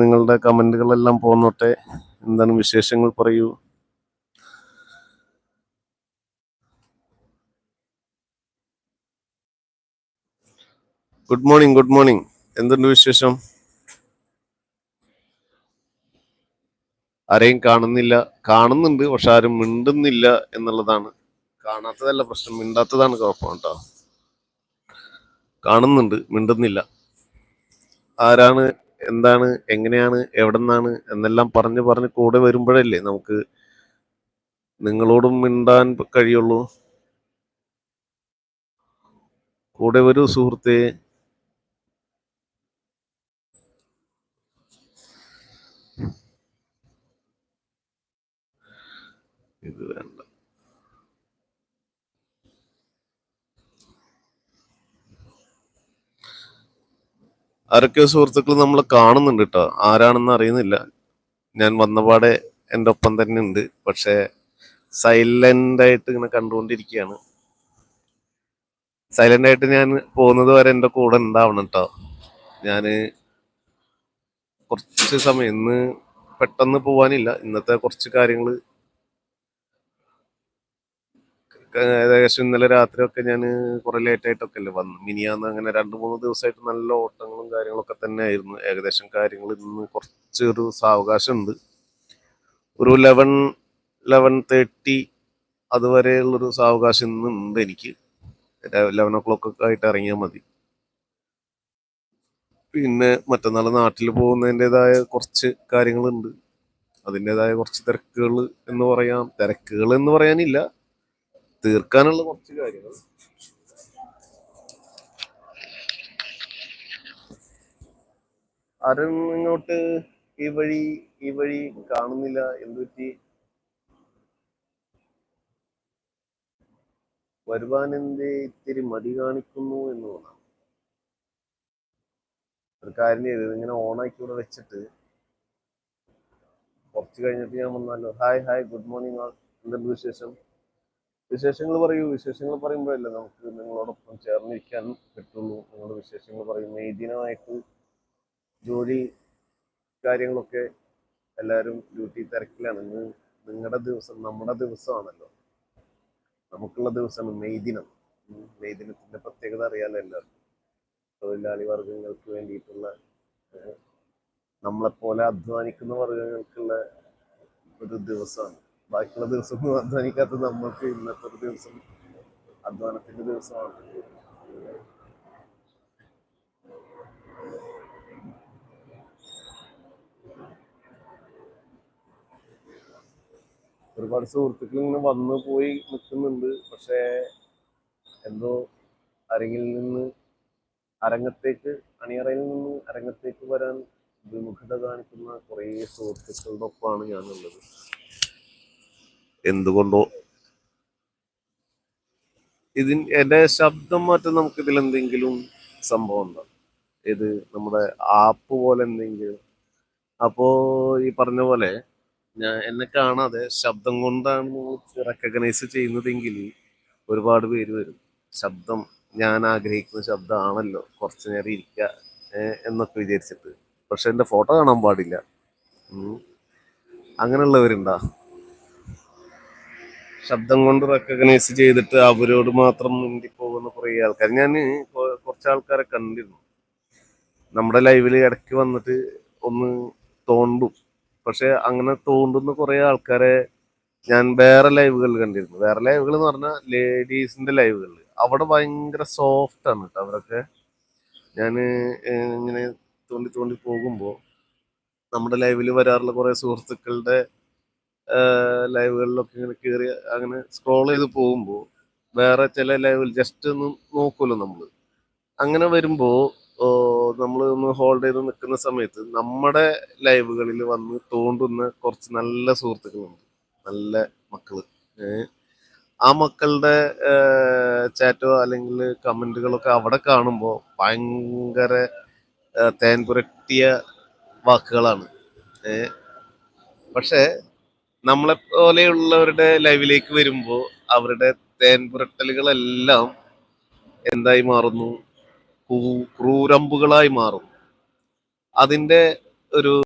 നിങ്ങളുടെ കമന്റുകളെല്ലാം പോന്നോട്ടെ. എന്താണ് വിശേഷങ്ങൾ, പറയൂ. Good morning, good morning. എന്തുണ്ട് വിശേഷം? ആരെയും കാണുന്നില്ല. കാണുന്നുണ്ട്, പക്ഷെ ആരും മിണ്ടുന്നില്ല എന്നുള്ളതാണ്. കാണാത്തതല്ല പ്രശ്നം, മിണ്ടാത്തതാണ് കുഴപ്പം കേട്ടോ. കാണുന്നുണ്ട്, മിണ്ടുന്നില്ല. ആരാണ്, എന്താണ്, എങ്ങനെയാണ്, എവിടെ നിന്നാണ് എന്നെല്ലാം പറഞ്ഞ് പറഞ്ഞ് കൂടെ വരുമ്പോഴല്ലേ നമുക്ക് നിങ്ങളോടും മിണ്ടാൻ കഴിയുള്ളൂ. കൂടെ വരൂ സുഹൃത്തേ. ഇത് വേണ്ട. ആരൊക്കെയോ സുഹൃത്തുക്കൾ നമ്മൾ കാണുന്നുണ്ട് കേട്ടോ. ആരാണെന്ന് അറിയുന്നില്ല. ഞാൻ വന്നപാടെ എൻ്റെ ഒപ്പം തന്നെ ഉണ്ട്, പക്ഷെ സൈലന്റ് ആയിട്ട് ഇങ്ങനെ കണ്ടുകൊണ്ടിരിക്കുകയാണ്. സൈലന്റ് ആയിട്ട് ഞാൻ പോകുന്നത് വരെ എൻ്റെ കൂടെ ഉണ്ടാവണം കേട്ടോ. ഞാൻ കുറച്ച് സമയം ഇന്ന് പെട്ടെന്ന് പോവാനില്ല. ഇന്നത്തെ കുറച്ച് കാര്യങ്ങൾ ഏകദേശം ഇന്നലെ രാത്രിയൊക്കെ ഞാൻ കുറെ ലേറ്റ് ആയിട്ടൊക്കെ അല്ലേ വന്നു. മിനിയാന്ന് അങ്ങനെ 2-3 ദിവസമായിട്ട് നല്ല ഓട്ടങ്ങളും കാര്യങ്ങളൊക്കെ തന്നെ ആയിരുന്നു. ഏകദേശം കാര്യങ്ങൾ ഇന്ന് കുറച്ചൊരു സാവകാശം ഉണ്ട്. ഒരു 11-11:30 അതുവരെയുള്ളൊരു സാവകാശം ഇന്ന് ഉണ്ട് എനിക്ക്. 11 o'clock ഒക്കെ ആയിട്ട് ഇറങ്ങിയാൽ മതി. പിന്നെ മറ്റന്നാൾ നാട്ടിൽ പോകുന്നതിൻ്റെതായ കുറച്ച് കാര്യങ്ങളുണ്ട്. അതിൻ്റെതായ കുറച്ച് തിരക്കുകൾ എന്ന് പറയാം. തിരക്കുകൾ എന്ന് പറയാനില്ല, തീർക്കാനുള്ള കുറച്ച് കാര്യങ്ങൾ. ആരും ഇങ്ങോട്ട് ഈ വഴി കാണുന്നില്ല. എന്തുപറ്റി? വരുവാൻ എന്തേ ഇത്തിരി മടി കാണിക്കുന്നു എന്ന് തോന്നാം. ഒരു കാര്യം ചെയ്ത് ഇങ്ങനെ ഓണാക്കി ഇവിടെ വെച്ചിട്ട് കുറച്ച് കഴിഞ്ഞിട്ട് ഞാൻ വന്നാലോ? ഹായ് ഹായ്, ഗുഡ് മോർണിംഗ് ആൾ. എന്തുണ്ട് വിശേഷം? വിശേഷങ്ങൾ പറയൂ. വിശേഷങ്ങൾ പറയുമ്പോഴല്ലേ നമുക്ക് നിങ്ങളോടൊപ്പം ചേർന്നിരിക്കാൻ പറ്റുള്ളൂ. നിങ്ങളുടെ വിശേഷങ്ങൾ പറയും. ഈ ദിനമായിട്ട് ജോലി കാര്യങ്ങളൊക്കെ എല്ലാവരും ഡ്യൂട്ടി തിരക്കിലാണ്. ഇന്ന് നിങ്ങളുടെ ദിവസം നമ്മുടെ ദിവസമാണല്ലോ. നമുക്കുള്ള ദിവസമാണ് മെയ് ദിനം. മെയ് ദിനത്തിന്റെ പ്രത്യേകത അറിയാലോ എല്ലാവർക്കും. തൊഴിലാളി വർഗങ്ങൾക്ക് വേണ്ടിയിട്ടുള്ള, നമ്മളെപ്പോലെ അധ്വാനിക്കുന്ന വർഗങ്ങൾക്കുള്ള ഒരു ദിവസമാണ്. ബാക്കിയുള്ള ദിവസമൊന്നും അധ്വാനിക്കാത്ത നമ്മൾക്ക് ഇന്നത്തെ ഒരു ദിവസം അധ്വാനത്തിന്റെ ദിവസമാണ്. ഒരുപാട് സുഹൃത്തുക്കൾ ഇങ്ങനെ വന്നു പോയി നിൽക്കുന്നുണ്ട്. പക്ഷേ എന്തോ അരങ്ങിൽ നിന്ന് അരങ്ങത്തേക്ക്, അണിയറയിൽ നിന്ന് അരങ്ങത്തേക്ക് വരാൻ വിമുഖത കാണിക്കുന്ന കുറേ സുഹൃത്തുക്കളുടെ ഒപ്പമാണ് ഞാനുള്ളത്. എന്തുകൊണ്ടോ എന്റെ ശബ്ദം മാറ്റം നമുക്ക് ഇതിൽ എന്തെങ്കിലും സംഭവം ഉണ്ടോ? ഇത് നമ്മുടെ ആപ്പ് പോലെ എന്തെങ്കിലും? അപ്പോ ഈ പറഞ്ഞ പോലെ എന്നെ കാണാതെ ശബ്ദം കൊണ്ടാണ് നിങ്ങൾ റെക്കഗ്നൈസ് ചെയ്യുന്നതെങ്കിൽ ഒരുപാട് പേര് വരും. ശബ്ദം ഞാൻ ആഗ്രഹിക്കുന്ന ശബ്ദമാണല്ലോ, കുറച്ചു നേരം ഇരിക്കുക എന്നൊക്കെ വിചാരിച്ചിട്ട്. പക്ഷെ എൻ്റെ ഫോട്ടോ കാണാൻ പാടില്ല. അങ്ങനെയുള്ളവരുണ്ടാ? ശബ്ദം കൊണ്ട് റെക്കഗ്നൈസ് ചെയ്തിട്ട് അവരോട് മാത്രം മുണ്ടി പോകുന്ന കുറേ ആൾക്കാർ ഞാൻ കുറച്ച് ആൾക്കാരെ കണ്ടിരുന്നു. നമ്മുടെ ലൈവിൽ ഇടയ്ക്ക് വന്നിട്ട് ഒന്ന് തോണ്ടും. പക്ഷെ അങ്ങനെ തോണ്ടുന്ന കുറേ ആൾക്കാരെ ഞാൻ വേറെ ലൈവുകളിൽ കണ്ടിരുന്നു. വേറെ ലൈവുകൾ എന്ന് പറഞ്ഞാൽ ലേഡീസിന്റെ ലൈവുകളിൽ. അവിടെ ഭയങ്കര സോഫ്റ്റ് ആണ് കേട്ടോ അവരൊക്കെ. ഞാൻ ഇങ്ങനെ തോണ്ടി തോണ്ടി പോകുമ്പോൾ നമ്മുടെ ലൈവിൽ വരാറുള്ള കുറേ സുഹൃത്തുക്കളുടെ ലൈവുകളിലൊക്കെ ഇങ്ങനെ കയറി അങ്ങനെ സ്ക്രോൾ ചെയ്ത് പോകുമ്പോൾ വേറെ ചില ലൈവിൽ ജസ്റ്റ് ഒന്ന് നോക്കുമല്ലോ നമ്മൾ. അങ്ങനെ വരുമ്പോൾ നമ്മൾ ഒന്ന് ഹോൾഡ് ചെയ്ത് നിൽക്കുന്ന സമയത്ത് നമ്മുടെ ലൈവുകളിൽ വന്ന് തോണ്ടുന്ന കുറച്ച് നല്ല സുഹൃത്തുക്കളുണ്ട്, നല്ല മക്കള്. ആ മക്കളുടെ ചാറ്റോ അല്ലെങ്കിൽ കമന്റുകളൊക്കെ അവിടെ കാണുമ്പോൾ ഭയങ്കര തേൻ പുരട്ടിയ വാക്കുകളാണ്. പക്ഷെ നമ്മളെ പോലെയുള്ളവരുടെ ലൈവിലേക്ക് വരുമ്പോൾ അവരുടെ തേൻ പുരട്ടലുകളെല്ലാം എന്തായി മാറുന്നു? ക്രൂരമ്പുകളായി മാറും. അതിന്റെ ഒരു